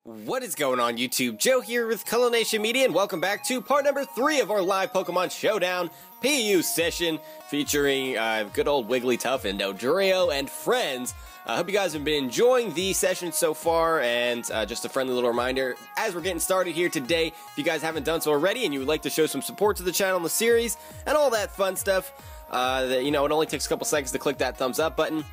What is going on, YouTube? Joe here with Culination Media, and welcome back to part number 3 of our live Pokemon Showdown PU session featuring good old Wigglytuff and Dodrio and friends. I hope you guys have been enjoying the session so far, and just a friendly little reminder, as we're getting started here today, if you guys haven't done so already and you would like to show some support to the channel and the series and all that fun stuff, it only takes a couple seconds to click that thumbs up button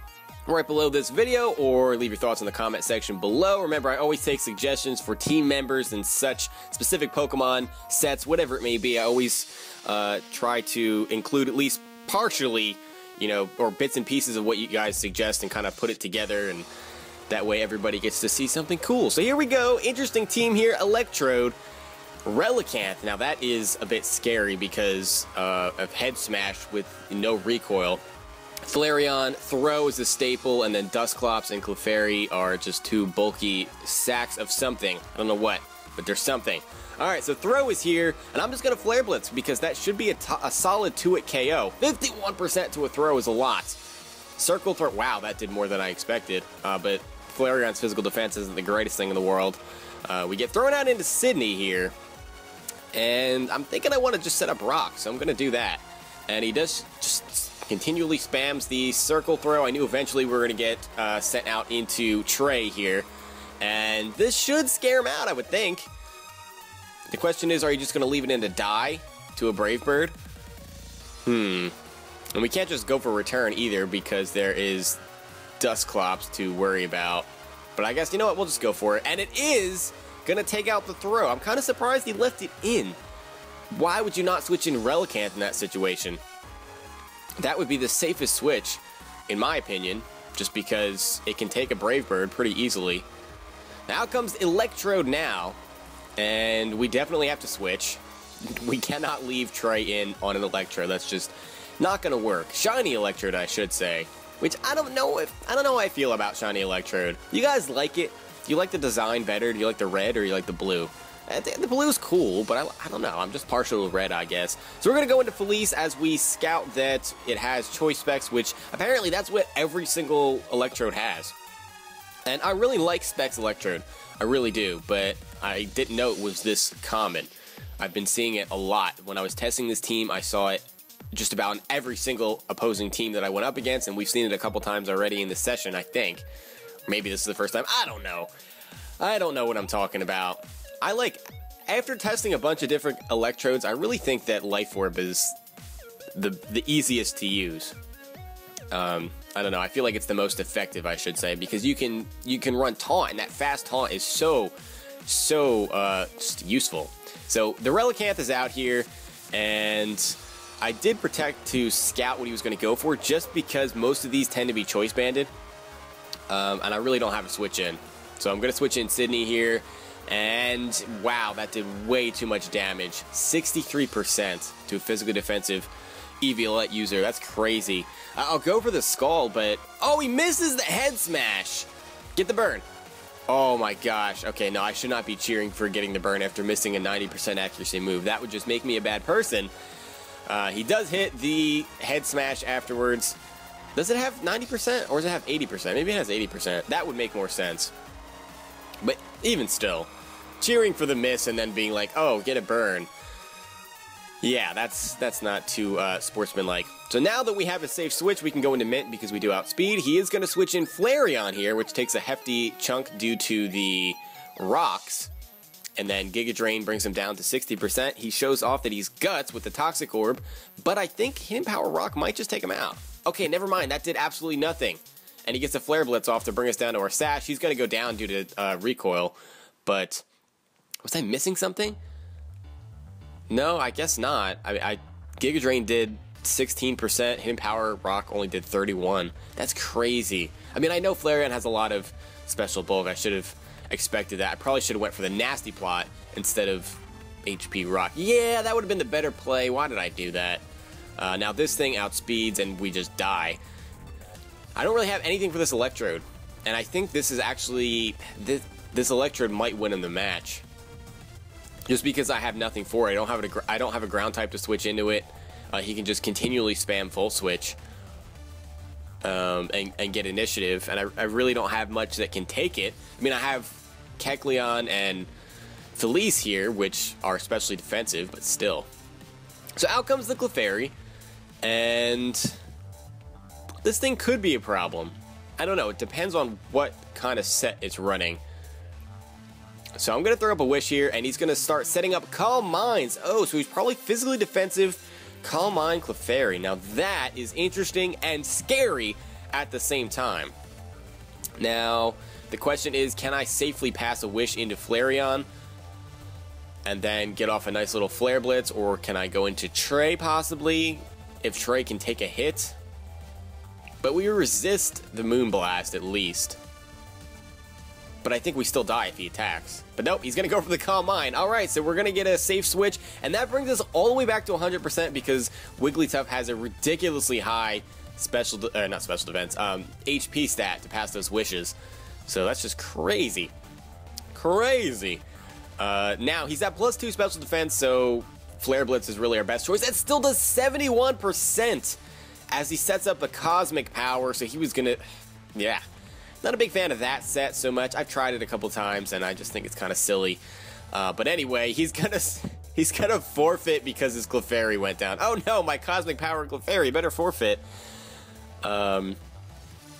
right below this video, or leave your thoughts in the comment section below. Remember, I always take suggestions for team members and such, specific Pokemon sets, whatever it may be. I always try to include at least partially, or bits and pieces of what you guys suggest and kind of put it together, and that way everybody gets to see something cool. So here we go, interesting team here, Electrode, Relicanth. Now that is a bit scary because of Head Smash with no recoil. Flareon, Throw is a staple, and then Dusclops and Clefairy are just two bulky sacks of something. I don't know what, but there's something. Alright, so Throw is here, and I'm just going to Flare Blitz because that should be a solid 2-hit KO. 51% to a Throw is a lot. Circle Throw, wow, that did more than I expected, but Flareon's physical defense isn't the greatest thing in the world. We get thrown out into Sydney here, and I'm thinking I want to just set up Rock, so I'm going to do that. And he does just continually spams the Circle Throw. I knew eventually we were going to get sent out into Trey here, and this should scare him out, I would think. The question is, are you just going to leave it in to die to a Brave Bird? And we can't just go for return either because there is Dusclops to worry about. But I guess, you know what, we'll just go for it. And it is going to take out the Throw. I'm kind of surprised he left it in. Why would you not switch in Relicanth in that situation? That would be the safest switch, in my opinion, just because it can take a Brave Bird pretty easily. Now comes Electrode now, and we definitely have to switch. We cannot leave Trey in on an Electrode. That's just not going to work. Shiny Electrode, I should say, which I don't know how I feel about Shiny Electrode. You guys like it? Do you like the design better? Do you like the red or do you like the blue? The blue is cool, but I don't know. I'm just partial to red, I guess. So we're going to go into Felice as we scout that it has choice specs, which apparently that's what every single Electrode has. And I really like Specs Electrode. I really do, but I didn't know it was this common. I've been seeing it a lot. When I was testing this team, I saw it just about in every single opposing team that I went up against, and we've seen it a couple times already in this session, I think. Maybe this is the first time. I don't know. I don't know what I'm talking about. After testing a bunch of different Electrodes, I really think that Life Orb is the easiest to use. I don't know, I feel like it's the most effective, I should say, because you can run Taunt, and that fast Taunt is so just useful. So the Relicanth is out here, and I did protect to scout what he was going to go for, just because most of these tend to be choice banded, and I really don't have a switch in. So I'm going to switch in Sydney here. And wow, that did way too much damage. 63% to a physically defensive Eviolette user. That's crazy. I'll go for the Skull, but oh, he misses the Head Smash. Get the burn. Oh my gosh. Okay, no, I should not be cheering for getting the burn after missing a 90% accuracy move. That would just make me a bad person. He does hit the Head Smash afterwards. Does it have 90% or does it have 80%? Maybe it has 80%. That would make more sense. But even still, cheering for the miss and then being like, oh, get a burn. Yeah, that's not too sportsmanlike. So now that we have a safe switch, we can go into Mint because we do outspeed. He is going to switch in Flareon here, which takes a hefty chunk due to the rocks. And then Giga Drain brings him down to 60%. He shows off that he's Guts with the Toxic Orb, but I think Hidden Power Rock might just take him out. Okay, never mind. That did absolutely nothing. And he gets a Flare Blitz off to bring us down to our Sash. He's going to go down due to recoil. But was I missing something? No, I guess not. Giga Drain did 16%. Hidden Power Rock only did 31%. That's crazy. I mean, I know Flareon has a lot of special bulk. I should have expected that. I probably should have went for the Nasty Plot instead of HP Rock. Yeah, that would have been the better play. Why did I do that? Now this thing outspeeds and we just die. I don't really have anything for this Electrode, and I think this is actually, this Electrode might win him the match. Just because I have nothing for it. I don't have a ground type to switch into it. He can just continually spam full switch and get initiative, and I really don't have much that can take it. I mean, I have Kecleon and Felice here, which are especially defensive, but still. So out comes the Clefairy, and this thing could be a problem. I don't know, it depends on what kind of set it's running. So I'm going to throw up a Wish here, and he's going to start setting up Calm Minds. Oh, so he's probably physically defensive Calm Mind Clefairy. Now that is interesting and scary at the same time. Now, the question is, can I safely pass a Wish into Flareon and then get off a nice little Flare Blitz, or can I go into Trey possibly, if Trey can take a hit? But we resist the Moonblast at least. But I think we still die if he attacks. But nope, he's going to go for the Calm Mind. Alright, so we're going to get a safe switch, and that brings us all the way back to 100% because Wigglytuff has a ridiculously high HP stat to pass those wishes. So that's just crazy. Crazy. Now, he's at +2 special defense, so Flare Blitz is really our best choice. That still does 71% as he sets up the Cosmic Power, so he was gonna... Yeah. Not a big fan of that set so much. I've tried it a couple times, and I just think it's kind of silly. But anyway, he's gonna forfeit because his Clefairy went down. Oh no, my Cosmic Power Clefairy better forfeit.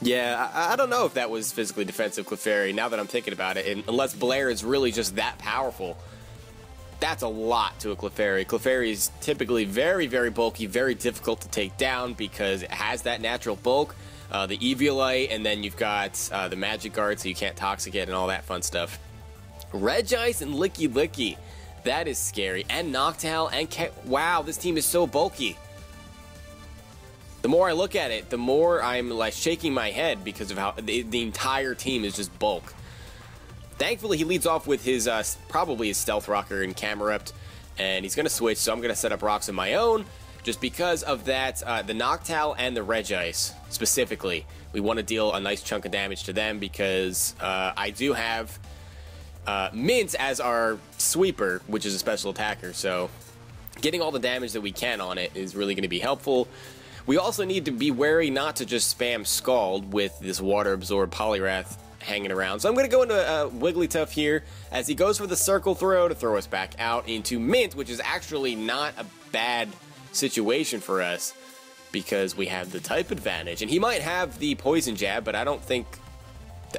Yeah, I don't know if that was physically defensive Clefairy, now that I'm thinking about it, and unless Blair is really just that powerful. That's a lot to a Clefairy. Clefairy is typically very, very bulky, very difficult to take down because it has that natural bulk, the Eviolite, and then you've got the Magic Guard, so you can't Toxic it and all that fun stuff. Regice and Licky Licky, that is scary, and Noctowl, and wow, this team is so bulky. The more I look at it, the more I'm like shaking my head because of how the entire team is just bulk. Thankfully, he leads off with his probably his Stealth Rocker and Camerupt, and he's going to switch, so I'm going to set up rocks of my own just because of that, the Noctowl and the Regice specifically. We want to deal a nice chunk of damage to them because I do have Mint as our sweeper, which is a special attacker, so getting all the damage that we can on it is really going to be helpful. We also need to be wary not to just spam Scald with this Water Absorb Poliwrath hanging around. So I'm going to go into Wigglytuff here as he goes for the Circle Throw to throw us back out into Mint, which is actually not a bad situation for us because we have the type advantage. And he might have the Poison Jab, but I don't think...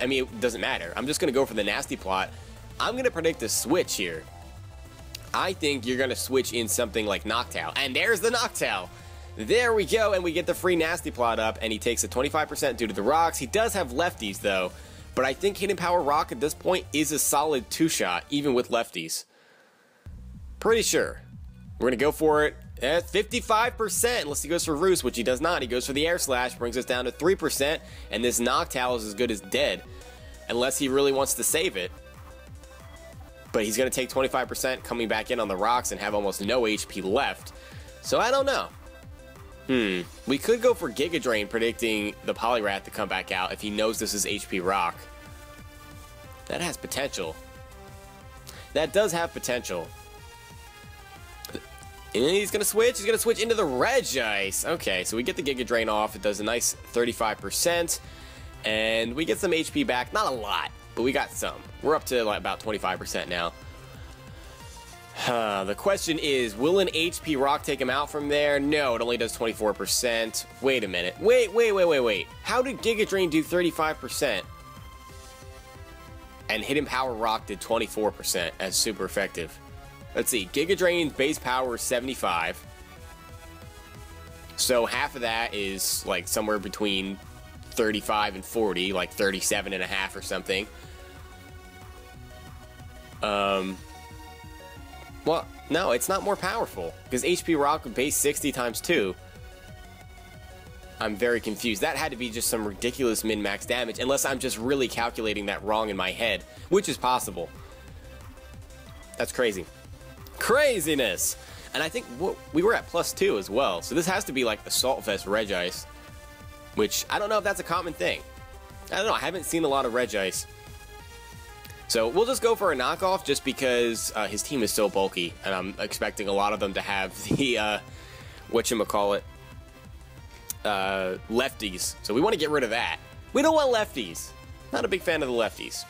I mean, it doesn't matter. I'm just going to go for the Nasty Plot. I'm going to predict a switch here. I think you're going to switch in something like Noctowl. And there's the Noctowl! There we go, and we get the free Nasty Plot up, and he takes a 25% due to the rocks. He does have lefties, though, but I think Hidden Power Rock at this point is a solid 2-shot, even with lefties. Pretty sure. We're going to go for it at 55%, unless he goes for Roost, which he does not. He goes for the Air Slash, brings us down to 3%, and this Noctowl is as good as dead, unless he really wants to save it. But he's going to take 25% coming back in on the rocks and have almost no HP left. So I don't know. We could go for Giga Drain, predicting the Poliwrath to come back out if he knows this is HP Rock. That has potential. That does have potential. And he's going to switch. He's going to switch into the Regice. Okay, so we get the Giga Drain off. It does a nice 35%. And we get some HP back. Not a lot, but we got some. We're up to like about 25% now. The question is, will an HP Rock take him out from there? No, it only does 24%. Wait a minute. Wait. How did Giga Drain do 35%? And Hidden Power Rock did 24% as super effective. Let's see. Giga Drain's base power is 75. So half of that is like somewhere between 35 and 40, like 37.5 or something. Well, no, it's not more powerful, because HP Rock would base 60 times 2. I'm very confused. That had to be just some ridiculous min-max damage, unless I'm just really calculating that wrong in my head, which is possible. That's crazy. Craziness! And I think we were at +2 as well, so this has to be like the Saltfest Regice, which I don't know if that's a common thing. I don't know, I haven't seen a lot of Regice. So we'll just go for a knockoff just because his team is so bulky, and I'm expecting a lot of them to have the, whatchamacallit, lefties. So we want to get rid of that. We don't want lefties. Not a big fan of the lefties.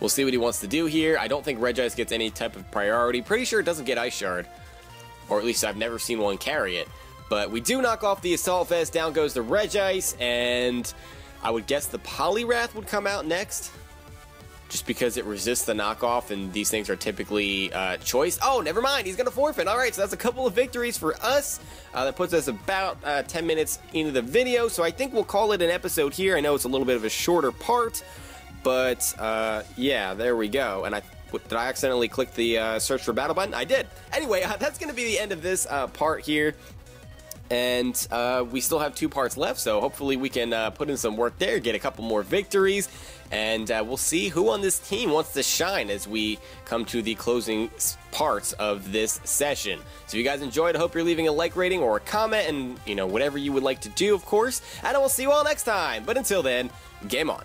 We'll see what he wants to do here. I don't think Regice gets any type of priority. Pretty sure it doesn't get Ice Shard. Or at least I've never seen one carry it. But we do knock off the Assault Vest. Down goes the Regice. And I would guess the Poliwrath would come out next. Just because it resists the knockoff, and these things are typically choice. Oh, never mind. He's going to forfeit. All right, so that's a couple of victories for us. That puts us about 10 minutes into the video, so I think we'll call it an episode here. I know it's a little bit of a shorter part, but yeah, there we go. And did I accidentally click the search for battle button? I did. Anyway, that's going to be the end of this part here. And we still have 2 parts left, so hopefully we can put in some work there, get a couple more victories, and we'll see who on this team wants to shine as we come to the closing parts of this session. So if you guys enjoyed, I hope you're leaving a like rating or a comment, and, you know, whatever you would like to do, of course, and I will see you all next time. But until then, game on.